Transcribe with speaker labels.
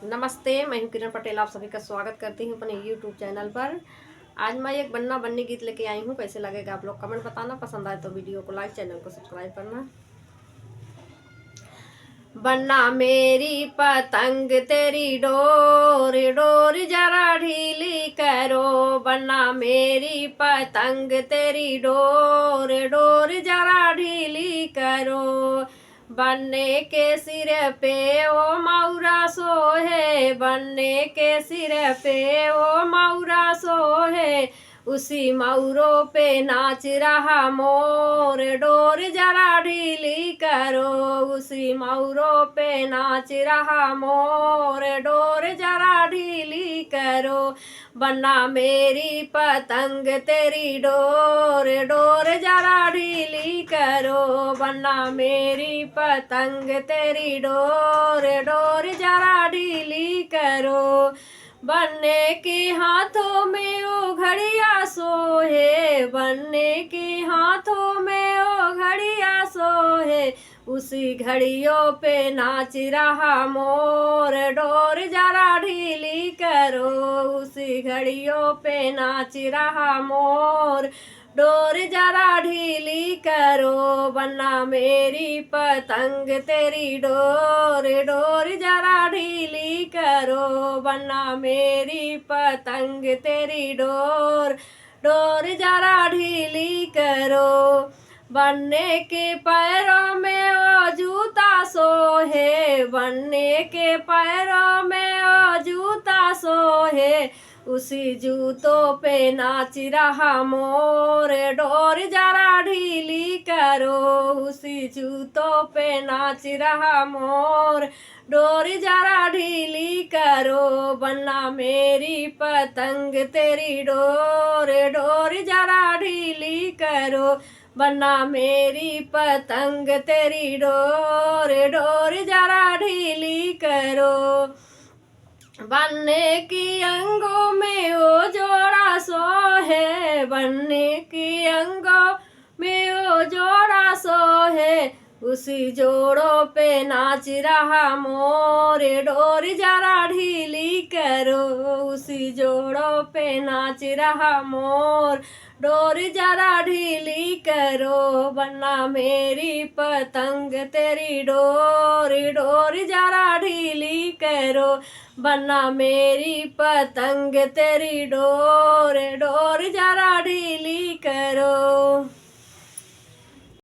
Speaker 1: नमस्ते, मैं हूं किरण पटेल। आप सभी का स्वागत करती हूं अपने YouTube चैनल पर। आज मैं एक बन्ना बन्नी गीत लेके आई हूं। कैसे लगेगा आप लोग कमेंट बताना। पसंद आए तो वीडियो को लाइक, चैनल को सब्सक्राइब करना। बन्ना मेरी पतंग तेरी डोर डोर जरा ढीली करो। बन्ना मेरी पतंग तेरी डोर डोर जरा ढीली करो। बन्ने के सिर पे ओ मौरा सोहे, बन्ने के सिर पे ओ मौरा सोहे, उसी मौरों पे नाच रहा मोर। डोर जरा ढीली करो, उसी मौरों पे नाच रहा मोर। डोर जरा ढीली करो। बन्ना मेरी पतंग तेरी डोर डोर जरा ढीली करो। बन्ना मेरी पतंग तेरी डोर डोर जरा ढीली करो। बन्ने के हाथों में ओ घड़िया सोहे, बन्ने के हाथों में ओ घड़िया सोहे, उसी घड़ियों पे नाच रहा मोर। डोर जरा ढीली करो, उसी घड़ियों पे नाच रहा मोर। डोर जरा ढीली करो। बन्ना मेरी पतंग तेरी डोर डोर जरा ढीली करो। बन्ना मेरी पतंग तेरी डोर डोर जरा ढीली करो। बन्ने के पैरों में ओ जूता सोहे, बन्ने के पैरों में ओ जूता सोहे, उसी जूतों पे नाच रहा मोर। डोर जरा ढीली करो, उसी जूतों पे नाच रहा मोर। डोर जरा ढीली करो। बन्ना मेरी पतंग तेरी डोर डोर जरा ढीली करो। बन्ना मेरी पतंग तेरी डोर डोर जरा ढीली करो। बन्ने की अंगों में ओ जोड़ा सोहे, बन्ने की अंगों में ओ जोड़ा सोहे, उसी जोड़ों पे नाच रहा मोर। डोर जरा ढीली करो, उसी जोड़ों पे नाच रहा मोर। डोर जरा ढीली करो। बन्ना मेरी पतंग तेरी डोर डोर जरा ढीली करो। बन्ना मेरी पतंग तेरी डोर डोर जरा ढीली करो।